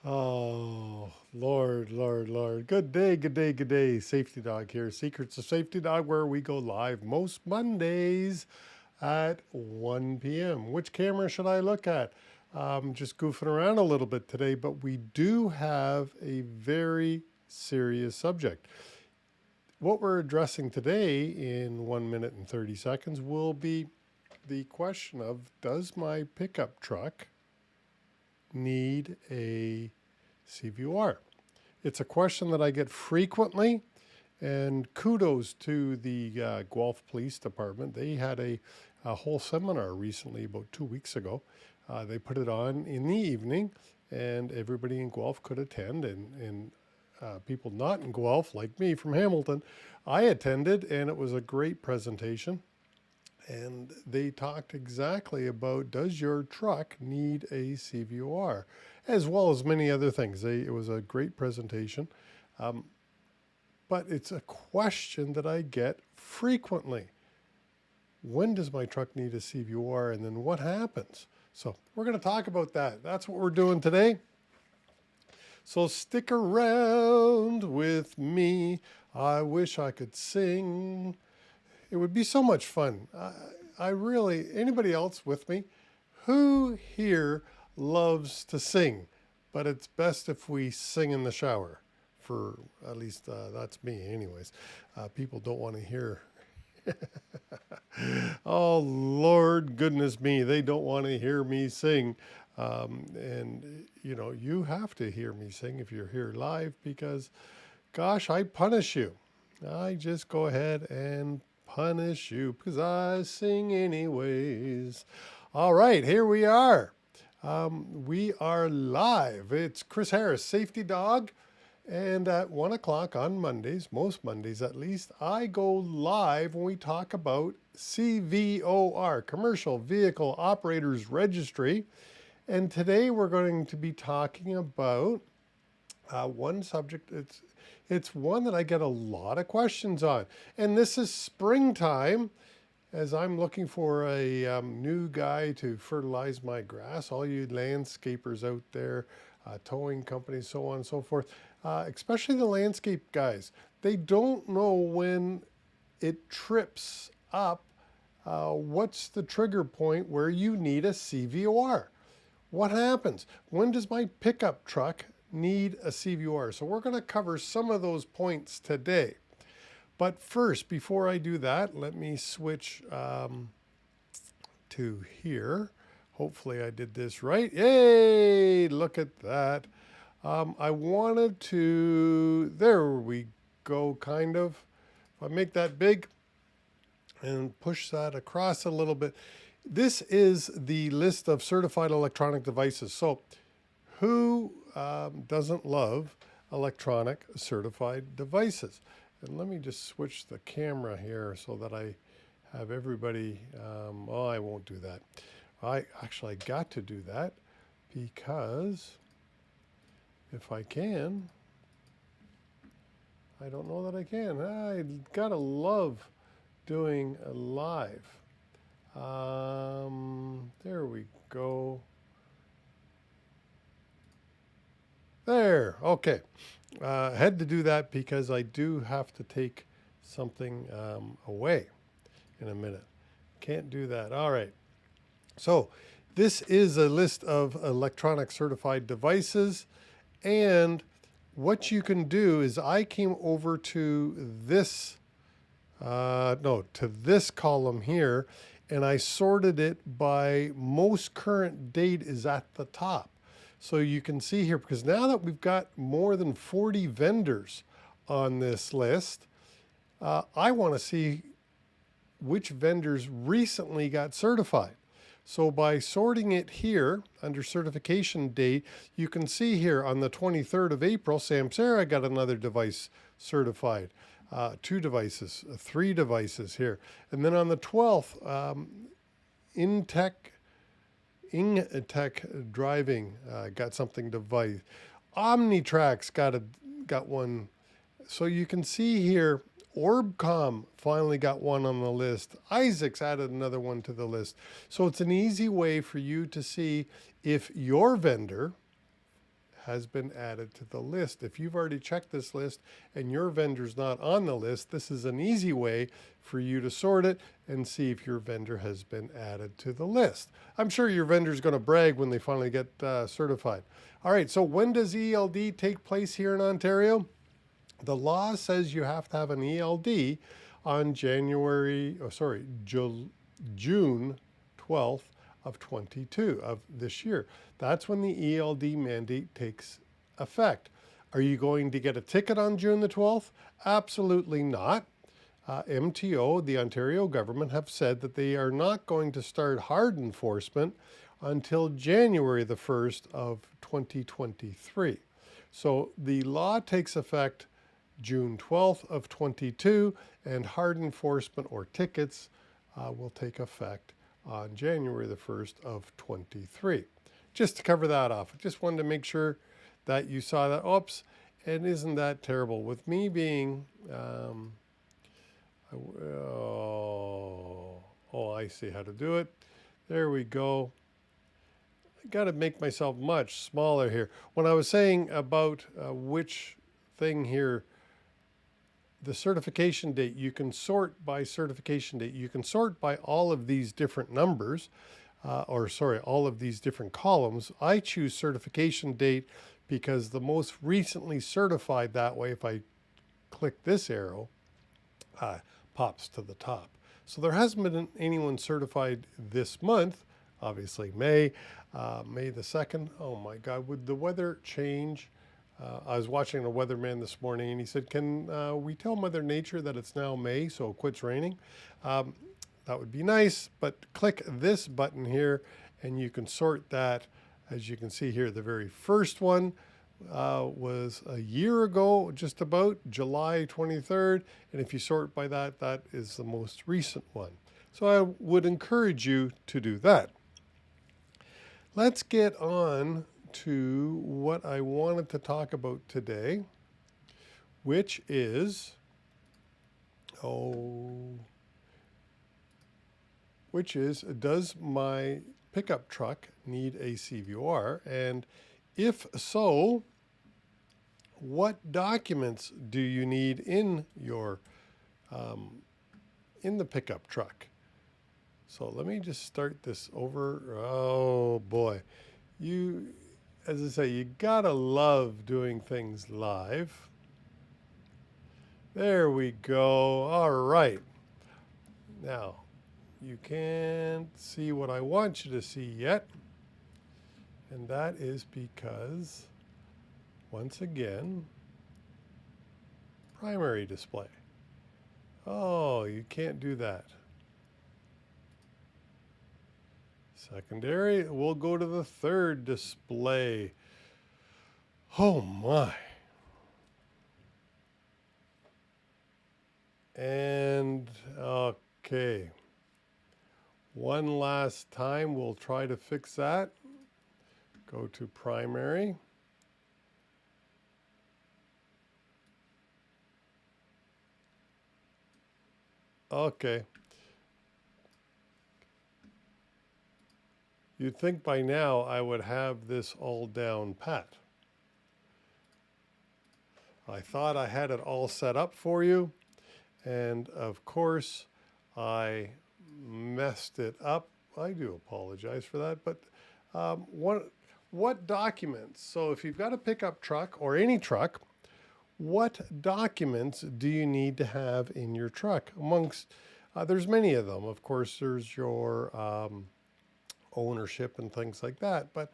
Oh, Lord, Lord, Lord. Good day, good day, good day. Safety Dog here. Secrets of Safety Dog, where we go live most Mondays at 1 p.m. Which camera should I look at? Just goofing around a little bit today, but we do have a very serious subject. What we're addressing today in 1 minute and 30 seconds will be the question of, does my pickup truck need a CVOR? It's a question that I get frequently, and kudos to the Guelph Police Department. They had a whole seminar recently, about 2 weeks ago. They put it on in the evening, and everybody in Guelph could attend, and people not in Guelph, like me from Hamilton, I attended, and it was a great presentation. And they talked exactly about, does your truck need a CVOR, as well as many other things. It was a great presentation, but it's a question that I get frequently. When does my truck need a CVOR, and then what happens? So we're going to talk about that. That's what we're doing today. So stick around with me. I wish I could sing. It would be so much fun. I really, anybody else with me? Who here loves to sing? But it's best if we sing in the shower. For at least that's me anyways. People don't want to hear. Oh, Lord goodness me. They don't want to hear me sing. And you know, you have to hear me sing if you're here live, because gosh, I punish you. I just go ahead and punish you because I sing anyways. All right, here we are. We are live. It's Chris Harris, Safety Dog. And at 1 o'clock on Mondays, most Mondays at least, I go live when we talk about CVOR, Commercial Vehicle Operators Registry. And today we're going to be talking about one subject. It's one that I get a lot of questions on. And this is springtime, as I'm looking for a new guy to fertilize my grass. All you landscapers out there, towing companies, so on and so forth, especially the landscape guys. They don't know when it trips up, what's the trigger point where you need a CVOR. What happens? When does my pickup truck need a CVOR? So we're going to cover some of those points today. But first, before I do that, let me switch to here. Hopefully I did this right. Yay! Look at that. I wanted to, there we go, kind of. If I make that big and push that across a little bit. This is the list of certified electronic devices. So who doesn't love electronic certified devices? And let me just switch the camera here so that I have everybody. Oh, I won't do that. I actually got to do that because if I can, I don't know that I can. I gotta love doing a live. There we go. There, okay. Had to do that because I do have to take something away in a minute. Can't do that. All right. So this is a list of electronic certified devices. And what you can do is I came over to this, to this column here, and I sorted it by most current date is at the top. So you can see here, because now that we've got more than 40 vendors on this list, I want to see which vendors recently got certified. So by sorting it here under certification date, you can see here on the 23rd of April, Samsara got another device certified. 2 devices, 3 devices here. And then on the 12th, Ingtech Driving got something device. Omnitrax got one. So you can see here, Orbcom finally got one on the list. Isaac's added another one to the list. So it's an easy way for you to see if your vendor has been added to the list. If you've already checked this list and your vendor's not on the list, this is an easy way for you to sort it and see if your vendor has been added to the list. I'm sure your vendor's going to brag when they finally get certified. All right, so when does ELD take place here in Ontario? The law says you have to have an ELD on June 12th of 22 of this year. That's when the ELD mandate takes effect. Are you going to get a ticket on June the 12th? Absolutely not. MTO, the Ontario government, have said that they are not going to start hard enforcement until January the 1st of 2023. So the law takes effect June 12th of 22, and hard enforcement or tickets will take effect on January the 1st of 23. Just to cover that off, I just wanted to make sure that you saw that. Oops, and isn't that terrible? With me being, I see how to do it. There we go. I got to make myself much smaller here. When I was saying about which thing here, the certification date, you can sort by certification date. You can sort by all of these different numbers, all of these different columns. I choose certification date because the most recently certified that way, if I click this arrow, pops to the top. So there hasn't been anyone certified this month, obviously May the 2nd. Oh my God, would the weather change? I was watching a weatherman this morning and he said, can we tell Mother Nature that it's now May, so it quits raining? That would be nice, but click this button here and you can sort that. As you can see here, the very first one was a year ago, just about July 23rd. And if you sort by that, that is the most recent one. So I would encourage you to do that. Let's get on to what I wanted to talk about today, which is, does my pickup truck need a CVOR? And if so, what documents do you need in your in the pickup truck? So let me just start this over. Oh boy, as I say, you gotta love doing things live. There we go. All right. Now, you can't see what I want you to see yet. And that is because, once again, primary display. Oh, you can't do that. Secondary, we'll go to the third display. Oh my. And okay. One last time, we'll try to fix that. Go to primary. Okay. You'd think by now I would have this all down pat. I thought I had it all set up for you, and of course I messed it up. I do apologize for that, but what documents? So if you've got a pickup truck or any truck, what documents do you need to have in your truck? Amongst, there's many of them. Of course, there's your ownership and things like that. But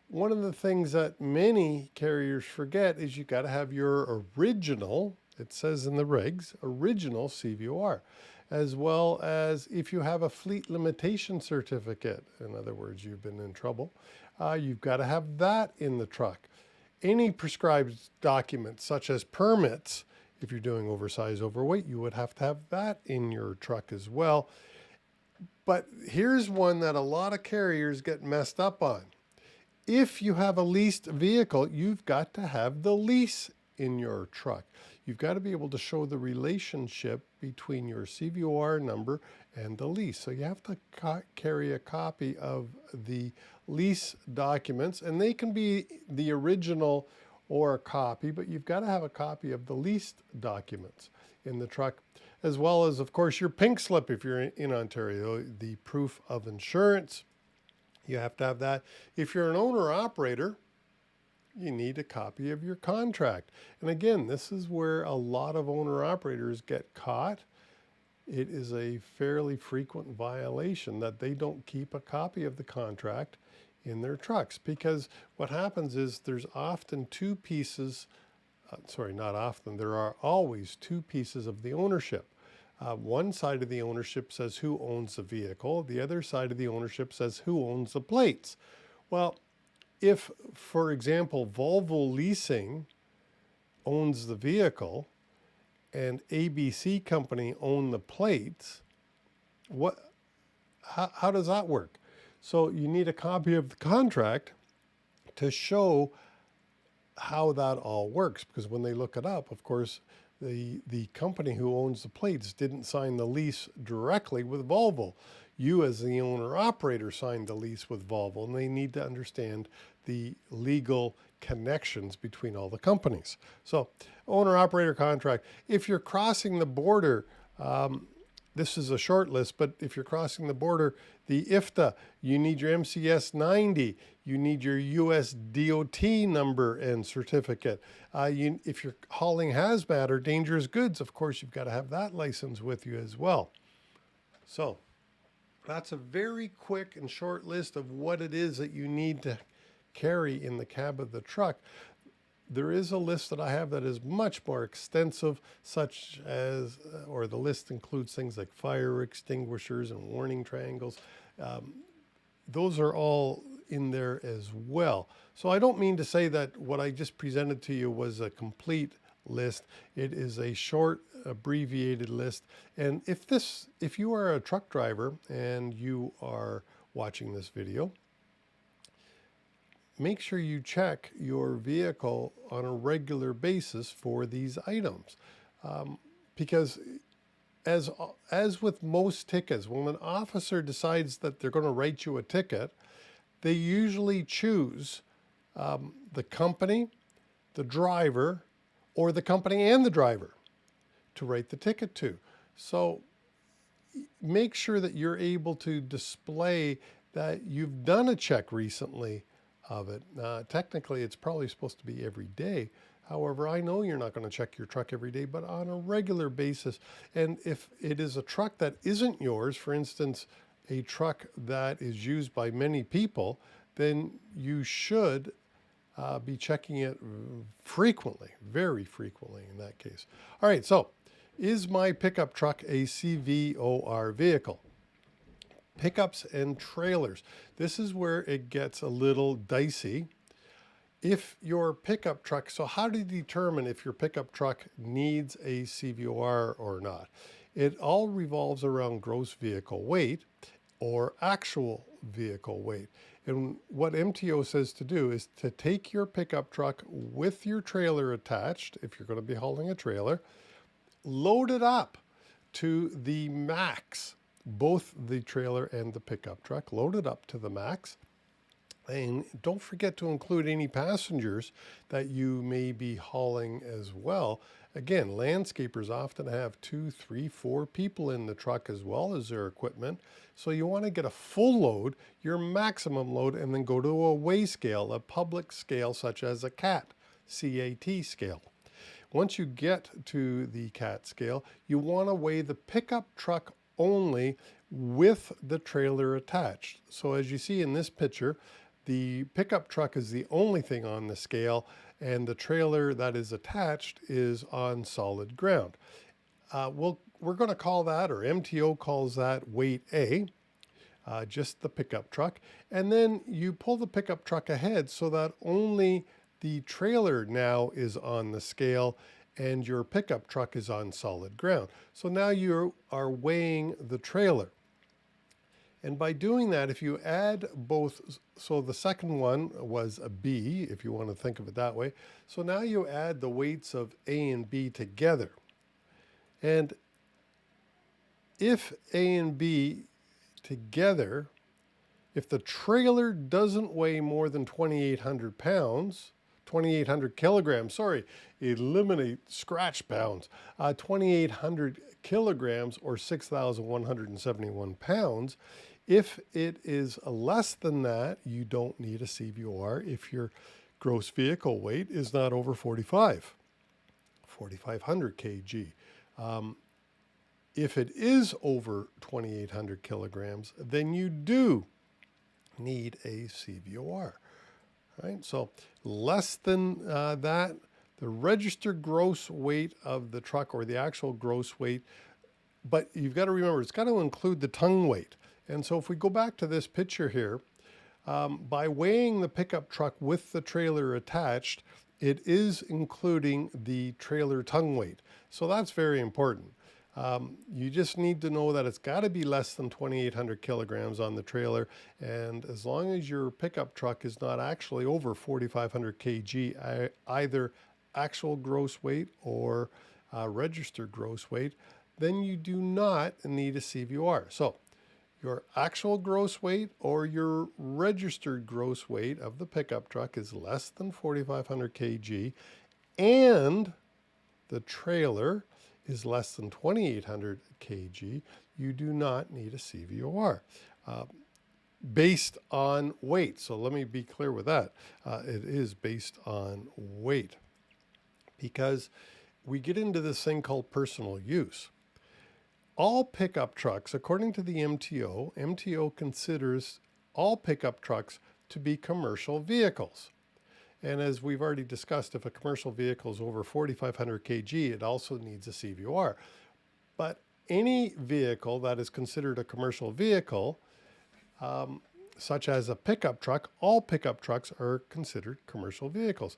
one of the things that many carriers forget is you got to have your original, it says in the regs, original CVOR, as well as if you have a fleet limitation certificate. In other words, you've been in trouble. You've got to have that in the truck. Any prescribed documents, such as permits, if you're doing oversized, overweight, you would have to have that in your truck as well. But here's one that a lot of carriers get messed up on. If you have a leased vehicle, you've got to have the lease in your truck. you've got to be able to show the relationship between your CVOR number and the lease. So you have to carry a copy of the lease documents, and they can be the original or a copy, but you've got to have a copy of the leased documents in the truck, as well as, of course, your pink slip if you're in Ontario, the proof of insurance. You have to have that. If you're an owner-operator, you need a copy of your contract. And again, this is where a lot of owner-operators get caught. It is a fairly frequent violation that they don't keep a copy of the contract in their trucks, because what happens is there's often two pieces, not often, there are always two pieces of the ownership. One side of the ownership says who owns the vehicle. The other side of the ownership says who owns the plates. Well, if, for example, Volvo Leasing owns the vehicle and ABC Company own the plates, how does that work? So you need a copy of the contract to show how that all works, because when they look it up, of course, the company who owns the plates didn't sign the lease directly with Volvo. You as the owner-operator signed the lease with Volvo, and they need to understand the legal connections between all the companies. So owner-operator contract. If you're crossing the border, this is a short list, but if you're crossing the border, the IFTA, you need your MCS 90, you need your US DOT number and certificate. If you're hauling hazmat or dangerous goods, of course, you've got to have that license with you as well. So that's a very quick and short list of what it is that you need to carry in the cab of the truck. There is a list that I have that is much more extensive, such as, or the list includes things like fire extinguishers and warning triangles. Those are all in there as well. So I don't mean to say that what I just presented to you was a complete list. It is a short, abbreviated list. And if you are a truck driver and you are watching this video, make sure you check your vehicle on a regular basis for these items. Because as with most tickets, when an officer decides that they're going to write you a ticket, they usually choose the company, the driver, or the company and the driver to write the ticket to. So make sure that you're able to display that you've done a check recently of it. Technically, it's probably supposed to be every day. However, I know you're not going to check your truck every day, but on a regular basis. And if it is a truck that isn't yours, for instance, a truck that is used by many people, then you should be checking it frequently, very frequently in that case. All right, so is my pickup truck a CVOR vehicle? Pickups and trailers. This is where it gets a little dicey. If your pickup truck, so how do you determine if your pickup truck needs a CVOR or not? It all revolves around gross vehicle weight or actual vehicle weight. And what MTO says to do is to take your pickup truck with your trailer attached, if you're going to be hauling a trailer, load it up to the max. Both the trailer and the pickup truck loaded up to the max. And don't forget to include any passengers that you may be hauling as well. Again, landscapers often have 2, 3, 4 people in the truck as well as their equipment. So you want to get a full load, your maximum load, and then go to a weigh scale, a public scale such as a CAT, C-A-T scale. Once you get to the CAT scale, you want to weigh the pickup truck only with the trailer attached. So as you see in this picture, the pickup truck is the only thing on the scale, and the trailer that is attached is on solid ground. We're going to call that, or MTO calls that, weight A, just the pickup truck. And then you pull the pickup truck ahead so that only the trailer now is on the scale and your pickup truck is on solid ground. So now you are weighing the trailer. And by doing that, if you add both, so the second one was a B, if you want to think of it that way. So now you add the weights of A and B together. And if A and B together, if the trailer doesn't weigh more than 2,800 pounds, 2,800 kilograms, sorry, eliminate scratch pounds, 2,800 kilograms or 6,171 pounds. If it is less than that, you don't need a CVOR if your gross vehicle weight is not over 4,500 kg. If it is over 2,800 kilograms, then you do need a CVOR. Right? So less than that, the registered gross weight of the truck or the actual gross weight, but you've got to remember, it's got to include the tongue weight. And so if we go back to this picture here, by weighing the pickup truck with the trailer attached, it is including the trailer tongue weight. So that's very important. You just need to know that it's got to be less than 2,800 kilograms on the trailer. And as long as your pickup truck is not actually over 4,500 kg, either actual gross weight or registered gross weight, then you do not need a CVOR. So your actual gross weight or your registered gross weight of the pickup truck is less than 4,500 kg, and the trailer is less than 2,800 kg, you do not need a CVOR based on weight. So let me be clear with that. It is based on weight, because we get into this thing called personal use. All pickup trucks, according to the MTO considers all pickup trucks to be commercial vehicles. And as we've already discussed, if a commercial vehicle is over 4,500 kg, it also needs a CVOR. But any vehicle that is considered a commercial vehicle, such as a pickup truck, all pickup trucks are considered commercial vehicles.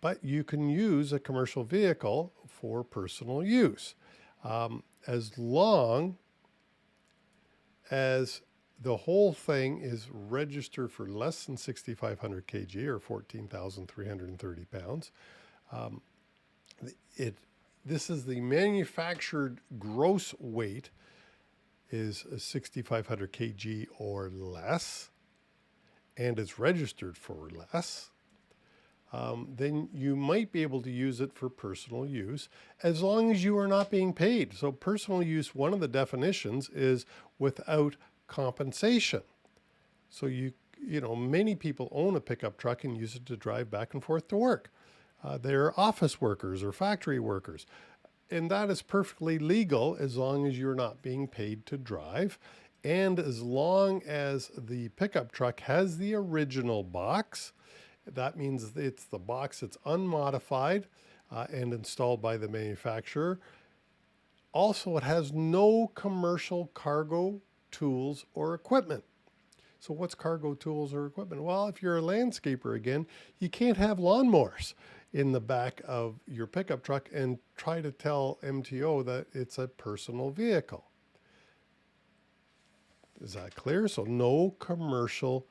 But you can use a commercial vehicle for personal use, as long as the whole thing is registered for less than 6,500 kg or 14,330 pounds. This is the manufactured gross weight is 6,500 kg or less, and it's registered for less. Then you might be able to use it for personal use as long as you are not being paid. So personal use, one of the definitions is without compensation. So you know, many people own a pickup truck and use it to drive back and forth to work. They're office workers or factory workers. And that is perfectly legal as long as you're not being paid to drive. And as long as the pickup truck has the original box, that means it's the box that's unmodified and installed by the manufacturer. Also, it has no commercial cargo tools or equipment. So what's cargo tools or equipment? Well, if you're a landscaper again, you can't have lawnmowers in the back of your pickup truck and try to tell MTO that it's a personal vehicle. Is that clear? So no commercial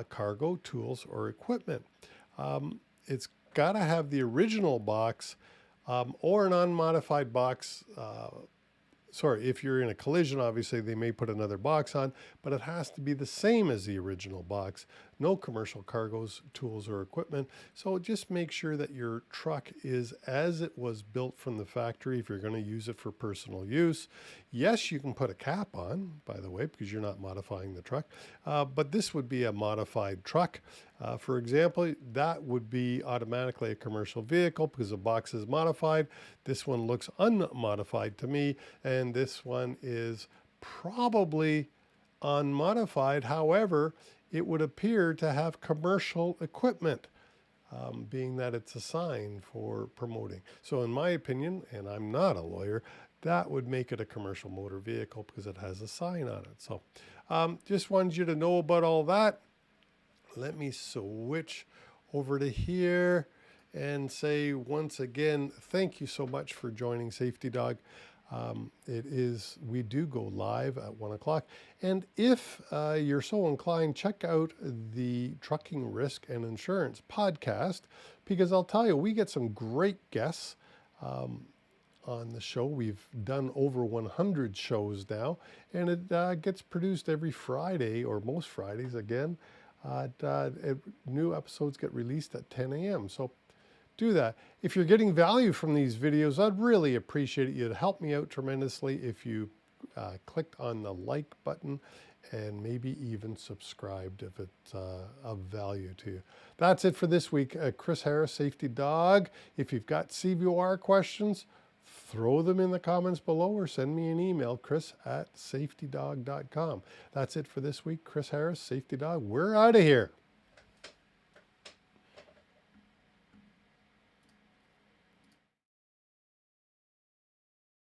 cargo tools or equipment. It's got to have the original box or an unmodified box. Sorry, if you're in a collision, obviously they may put another box on, but it has to be the same as the original box. No commercial cargoes, tools, or equipment. So just make sure that your truck is as it was built from the factory if you're going to use it for personal use. Yes, you can put a cap on, by the way, because you're not modifying the truck, but this would be a modified truck. For example, that would be automatically a commercial vehicle because the box is modified. This one looks unmodified to me, and this one is probably unmodified. However, it would appear to have commercial equipment, being that it's a sign for promoting. So in my opinion, and I'm not a lawyer, that would make it a commercial motor vehicle because it has a sign on it. So just wanted you to know about all that. Let me switch over to here and say once again, thank you so much for joining Safety Dog. We do go live at 1 o'clock. And if you're so inclined, check out the Trucking Risk and Insurance podcast, because I'll tell you, we get some great guests on the show. We've done over 100 shows now, and it gets produced every Friday, or most Fridays again. New episodes get released at 10 a.m. So do that. If you're getting value from these videos, I'd really appreciate it. You'd help me out tremendously if you clicked on the like button and maybe even subscribed if it's of value to you. That's it for this week. Chris Harris, Safety Dog. If you've got CVOR questions, throw them in the comments below or send me an email, chris@safetydog.com. That's it for this week. Chris Harris, Safety Dog. We're out of here.